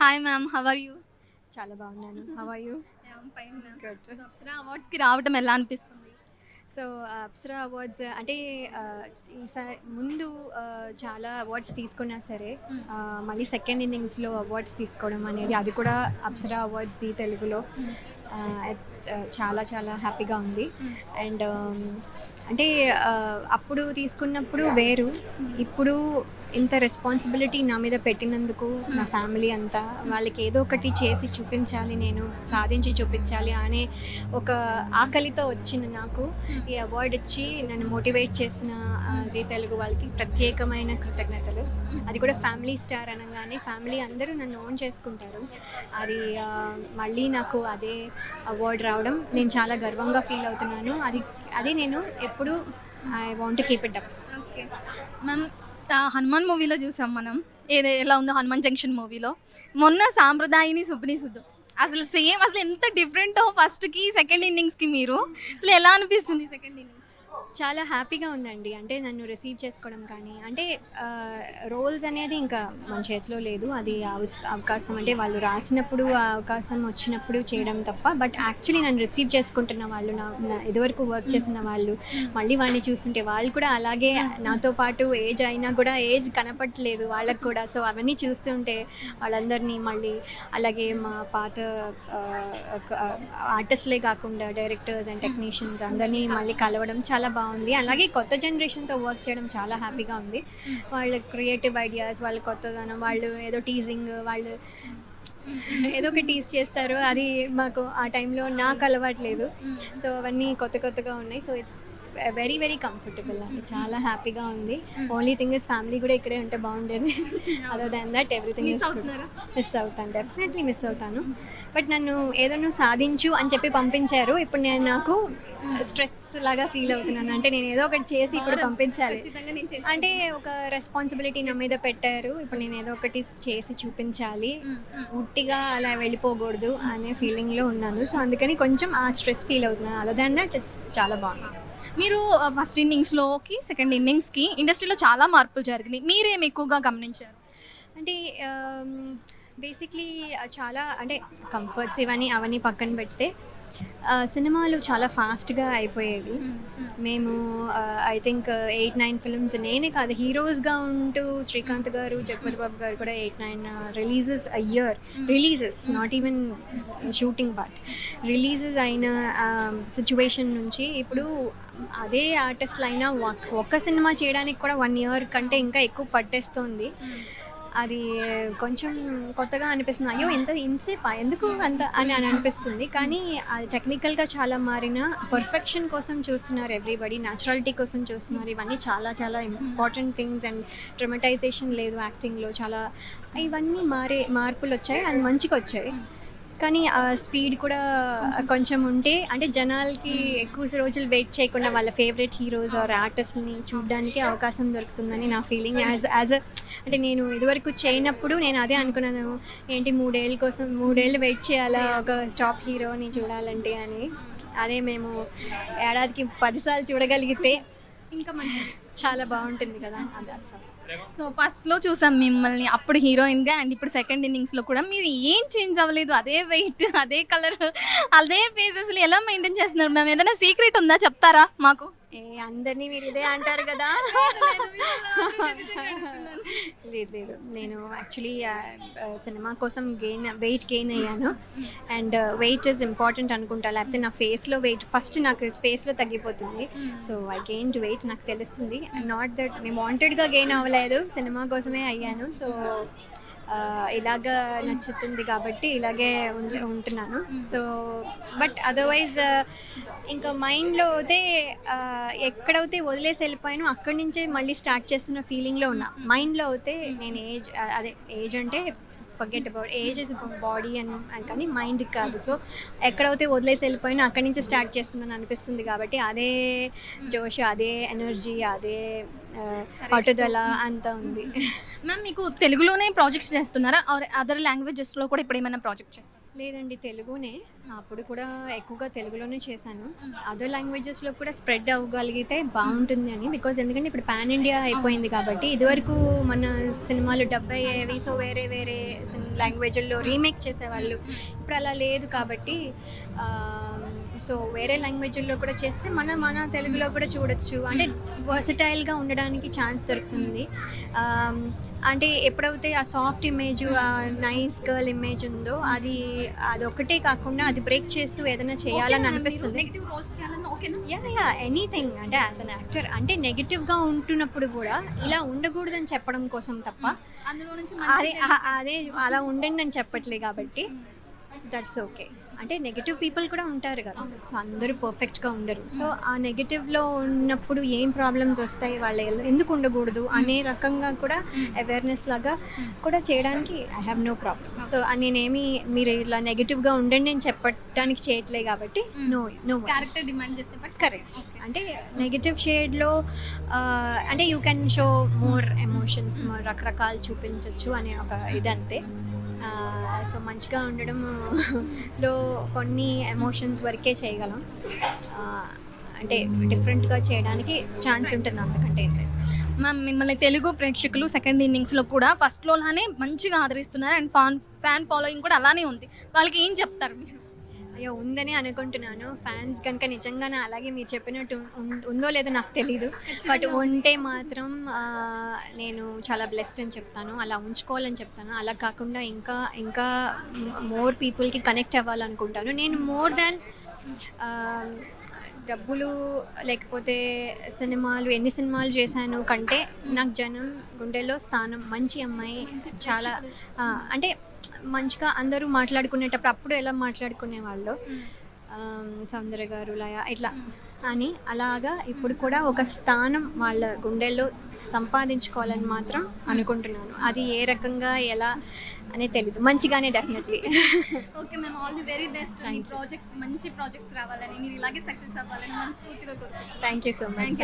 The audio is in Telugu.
Hi ma'am, how are you? చాలా బాగున్నాను. How are you? I'm fine ma'am. Good. So Apsara అవార్డ్స్‌కి రావటం ఎలా అనిపిస్తుంది? సో అప్సరా అవార్డ్స్ అంటే ఈసారి ముందు చాలా అవార్డ్స్ తీసుకున్నా సరే మళ్ళీ సెకండ్ ఇన్నింగ్స్లో అవార్డ్స్ తీసుకోవడం అనేది అది కూడా అప్సరా అవార్డ్స్ ఈ తెలుగులో చాలా చాలా హ్యాపీగా ఉంది. అండ్ అంటే అప్పుడు తీసుకున్నప్పుడు వేరు, ఇప్పుడు ఇంత రెస్పాన్సిబిలిటీ నా మీద పెట్టినందుకు నా ఫ్యామిలీ అంతా వాళ్ళకి ఏదో ఒకటి చేసి చూపించాలి, నేను సాధించి చూపించాలి అనే ఒక ఆకలితో వచ్చిన నాకు ఈ అవార్డు ఇచ్చి నన్ను మోటివేట్ చేసిన జీ తెలుగు వాళ్ళకి ప్రత్యేకమైన కృతజ్ఞతలు. అది కూడా ఫ్యామిలీ స్టార్ అనగానే ఫ్యామిలీ అందరూ నన్ను ఓన్ చేసుకుంటారు. అది మళ్ళీ నాకు అదే అవార్డు రావడం నేను చాలా గర్వంగా ఫీల్ అవుతున్నాను. అది నేను ఎప్పుడు I want to keep it up. Okay ma'am, Hanuman మూవీలో చూసాం మనం, ఎలా ఉందో హనుమాన్ జంక్షన్ మూవీలో. మొన్న సాంప్రదాయని సుబ్బిని సుద్దు అసలు సేమ్, అసలు ఎంత డిఫరెంటో ఫస్ట్కి సెకండ్ ఇన్నింగ్స్కి. మీరు అసలు ఎలా అనిపిస్తుంది సెకండ్ ఇన్నింగ్స్? చాలా హ్యాపీగా ఉందండి. అంటే నన్ను రిసీవ్ చేసుకోవడం కానీ, అంటే రోల్స్ అనేది ఇంకా మన చేతిలో లేదు. అది అవకాశం అంటే వాళ్ళు రాసినప్పుడు ఆ అవకాశం వచ్చినప్పుడు చేయడం తప్ప. బట్ యాక్చువల్లీ నన్ను రిసీవ్ చేసుకుంటున్న వాళ్ళు, నా ఇదివరకు వర్క్ చేసిన వాళ్ళు, మళ్ళీ వాళ్ళని చూస్తుంటే వాళ్ళు కూడా అలాగే నాతో పాటు ఏజ్ అయినా కూడా ఏజ్ కనపట్లేదు వాళ్ళకు కూడా. సో అవన్నీ చూస్తుంటే వాళ్ళందరినీ మళ్ళీ, అలాగే మా పాత ఆర్టిస్ట్లే కాకుండా డైరెక్టర్స్ అండ్ టెక్నీషియన్స్ అందరినీ మళ్ళీ కలవడం చాలా బాగుంది. అలాగే కొత్త జనరేషన్తో వర్క్ చేయడం చాలా హ్యాపీగా ఉంది. వాళ్ళ క్రియేటివ్ ఐడియాస్, వాళ్ళ కొత్తదనం, వాళ్ళు ఏదో టీజింగ్, వాళ్ళు ఏదో ఒక టీజ్ చేస్తారు. అది మాకు ఆ టైంలో నాకు అలవాట్లేదు. సో అవన్నీ కొత్తగా ఉన్నాయి. So it's very very comfortable అండి. చాలా హ్యాపీగా ఉంది. ఓన్లీ థింగ్ ఇస్ ఫ్యామిలీ కూడా ఇక్కడే ఉంటే బాగుండేది. Other than that everything is good. Miss అవుతాను, డెఫినెట్లీ మిస్ అవుతాను. బట్ నన్ను ఏదో నువ్వు సాధించు అని చెప్పి పంపించారు. ఇప్పుడు నేను నాకు స్ట్రెస్ లాగా ఫీల్ అవుతున్నాను. అంటే నేను ఏదో ఒకటి చేసి ఇప్పుడు పంపించాలి, అంటే ఒక రెస్పాన్సిబిలిటీ నా మీద పెట్టారు. ఇప్పుడు నేను ఏదో ఒకటి చేసి చూపించాలి, ఉట్టిగా అలా వెళ్ళిపోకూడదు అనే ఫీలింగ్లో ఉన్నాను. సో అందుకని కొంచెం ఆ స్ట్రెస్ ఫీల్ అవుతున్నాను. అదర్ దాన్ దట్ ఇట్స్ చాలా బాగుంది. మీరు ఫస్ట్ ఇన్నింగ్స్లోకి సెకండ్ ఇన్నింగ్స్కి ఇండస్ట్రీలో చాలా మార్పులు జరిగినాయి. మీరేమి ఎక్కువగా గమనించారు? అంటే బేసిక్లీ చాలా, అంటే కంఫర్ట్స్ అవన్నీ పక్కన పెడితే సినిమాలు చాలా ఫాస్ట్గా అయిపోయేవి. మేము ఐ థింక్ 8-9 ఫిల్మ్స్, నేనే కాదు హీరోస్గా ఉంటూ శ్రీకాంత్ గారు, జగపతి బాబు గారు కూడా 8-9 releases a year. Releases, not even shooting part, releases అయిన సిచ్యువేషన్ నుంచి ఇప్పుడు అదే ఆర్టిస్టులు అయినా ఒక్క సినిమా చేయడానికి కూడా 1 ఇయర్ కంటే ఇంకా ఎక్కువ పట్టేస్తుంది. అది కొంచెం కొత్తగా అనిపిస్తుంది. అయ్యో ఇంతసేపా ఎందుకు అంత అని అనిపిస్తుంది. కానీ అది టెక్నికల్గా చాలా మారిన, పర్ఫెక్షన్ కోసం చూస్తున్నారు ఎవ్రీబడి, న్యాచురాలిటీ కోసం చూస్తున్నారు. ఇవన్నీ చాలా చాలా ఇంపార్టెంట్ థింగ్స్. అండ్ డ్రమటైజేషన్ లేదు యాక్టింగ్లో. చాలా ఇవన్నీ మార్పులు వచ్చాయి అండ్ మంచిగా వచ్చాయి. కానీ ఆ స్పీడ్ కూడా కొంచెం ఉంటే, అంటే జనాలకి ఎక్కువ రోజులు వెయిట్ చేయకుండా వాళ్ళ ఫేవరెట్ హీరోస్ ఆర్ ఆర్టిస్ట్ని చూడడానికి అవకాశం దొరుకుతుందని నా ఫీలింగ్. అంటే నేను ఇదివరకు చేయనప్పుడు నేను అదే అనుకున్నాను, ఏంటి 3 ఏళ్ళు వెయిట్ చేయాలా ఒక టాప్ హీరోని చూడాలంటే అని. అదే మేము ఏడాదికి 10 సార్లు చూడగలిగితే ఇంకా మంచిది, చాలా బాగుంటుంది కదా. అది సో ఫస్ట్లో చూసాం మిమ్మల్ని అప్పుడు హీరోయిన్గా, అండ్ ఇప్పుడు సెకండ్ ఇన్నింగ్స్లో కూడా మీరు ఏం చేంజ్ అవ్వలేదు. అదే వెయిట్, అదే కలర్, అదే ఫేసెస్లు ఎలా మెయింటైన్ చేస్తున్నారు మ్యామ్? ఏదైనా సీక్రెట్ ఉందా, చెప్తారా మాకు? అందరినీ మీరు ఇదే అంటారు కదా. లేదు, నేను యాక్చువల్లీ సినిమా కోసం వెయిట్ గెయిన్ అయ్యాను. అండ్ వెయిట్ ఈజ్ ఇంపార్టెంట్ అనుకుంటా, లేకపోతే నా ఫేస్లో వెయిట్, ఫస్ట్ నాకు ఫేస్లో తగ్గిపోతుంది. సో ఐ గెయిన్ వెయిట్, నాకు తెలుస్తుంది. నాట్ దట్ నేను వాంటెడ్గా గెయిన్ అవ్వలేదు, సినిమా కోసమే అయ్యాను. సో ఇలాగా నచ్చుతుంది కాబట్టి ఇలాగే ఉంటున్నాను. సో బట్ అదర్వైజ్ ఇంకా మైండ్లో అయితే ఎక్కడైతే వదిలేసి వెళ్ళిపోయానో అక్కడి నుంచే మళ్ళీ స్టార్ట్ చేస్తున్న ఫీలింగ్లో ఉన్నా. మైండ్లో అయితే నేను ఏజ్ అంటే forget about age is body and కానీ మైండ్ కాదు. సో ఎక్కడైతే వదిలేసి వెళ్ళిపోయినా అక్కడి నుంచి స్టార్ట్ చేస్తుందని అనిపిస్తుంది. కాబట్టి అదే జోష్, అదే ఎనర్జీ, అదే పట్టుదల అంతా ఉంది. మ్యామ్ మీకు తెలుగులోనే ప్రాజెక్ట్స్ చేస్తున్నారా, ఆర్ అదర్ లాంగ్వేజెస్లో కూడా ఇప్పుడు ఏమైనా ప్రాజెక్ట్ చేస్తారా? లేదండి, తెలుగునే. అప్పుడు కూడా ఎక్కువగా తెలుగులోనే చేశాను. అదర్ లాంగ్వేజెస్లో కూడా స్ప్రెడ్ అవ్వగలిగితే బాగుంటుంది అని, బికాజ్ ఎందుకంటే ఇప్పుడు పాన్ ఇండియా అయిపోయింది కాబట్టి, ఇదివరకు మన సినిమాలు డబ్ అయ్యేవి, సో వేరే వేరే లాంగ్వేజ్ల్లో రీమేక్ చేసేవాళ్ళు. ఇప్పుడు అలా లేదు కాబట్టి సో వేరే లాంగ్వేజ్ల్లో కూడా చేస్తే మన తెలుగులో కూడా చూడొచ్చు. అంటే వర్సటైల్గా ఉండడానికి ఛాన్స్ దొరుకుతుంది. అంటే ఎప్పుడైతే ఆ సాఫ్ట్ ఇమేజ్, ఆ నైస్ గర్ల్ ఇమేజ్ ఉందో, అదొక్కటే కాకుండా అది బ్రేక్ చేస్తూ ఏదైనా చేయాలని అనిపిస్తుంది. నెగిటివ్ రోల్స్ చేయాలన్నా ఓకేనా? యా ఎనీథింగ్, అంటే యాజ్ అన్ యాక్టర్ అంటే నెగిటివ్గా ఉంటున్నప్పుడు కూడా ఇలా ఉండకూడదని చెప్పడం కోసం తప్ప అందులో నుంచి అదే అలా ఉండండి అని చెప్పట్లే కాబట్టి, సో దట్స్ ఓకే. అంటే నెగిటివ్ పీపుల్ కూడా ఉంటారు కదా, సో అందరూ పర్ఫెక్ట్గా ఉండరు. సో ఆ నెగిటివ్లో ఉన్నప్పుడు ఏం ప్రాబ్లమ్స్ వస్తాయి, వాళ్ళు ఎందుకు ఉండకూడదు అనే రకంగా కూడా అవేర్నెస్ లాగా కూడా చేయడానికి I have no problem. So నేనేమి మీరు ఇలా నెగిటివ్గా ఉండండి అని చెప్పడానికి చేయట్లేదు కాబట్టి నో క్యారెక్టర్ డిమాండ్ చేస్తే బట్ కరెక్ట్. అంటే నెగిటివ్ షేడ్లో అంటే you can show more emotions, రకరకాలు చూపించవచ్చు అనే ఒక ఇదంతే. సో మంచిగా ఉండడంలో కొన్ని ఎమోషన్స్ వరకే చేయగలం. అంటే డిఫరెంట్గా చేయడానికి ఛాన్స్ ఉంటుంది, అంతకంటే ఏం లేదు. మ్యామ్, మిమ్మల్ని తెలుగు ప్రేక్షకులు సెకండ్ ఇన్నింగ్స్లో కూడా ఫస్ట్లోనే మంచిగా ఆదరిస్తున్నారు అండ్ ఫ్యాన్ ఫాలోయింగ్ కూడా అలానే ఉంది. వాళ్ళకి ఏం చెప్తారు మీరు? అయ్యో, ఉందని అనుకుంటున్నాను. ఫ్యాన్స్ కనుక నిజంగానే అలాగే మీరు చెప్పినట్టు ఉందో లేదో నాకు తెలీదు, బట్ ఉంటే మాత్రం నేను చాలా బ్లెస్డ్ అని చెప్తాను. అలా ఉంచుకోవాలని చెప్తాను. అలా కాకుండా ఇంకా ఇంకా మోర్ పీపుల్కి కనెక్ట్ అవ్వాలనుకుంటాను. నేను మోర్ దాన్ డబ్బులు లేకపోతే సినిమాలు, ఎన్ని సినిమాలు చేశాను కంటే నాకు జనం గుండెల్లో స్థానం. మంచి అమ్మాయి, చాలా అంటే మంచిగా అందరూ మాట్లాడుకునేటప్పుడు అప్పుడు ఎలా మాట్లాడుకునేవాళ్ళు, సౌందర్య గారు, లయ ఇట్లా అని, అలాగా ఇప్పుడు కూడా ఒక స్థానం వాళ్ళ గుండెల్లో సంపాదించుకోవాలని మాత్రం అనుకుంటున్నాను. అది ఏ రకంగా ఎలా అనేది తెలీదు, మంచిగానే definitely. Okay ma'am, all the very best. Me projects మంచి ప్రాజెక్ట్స్ రావాలని, మీరు ఇలాగే సక్సెస్ అవ్వాలని మనస్ఫూర్తిగా కోరుకుంటున్నాను. Thank you so much.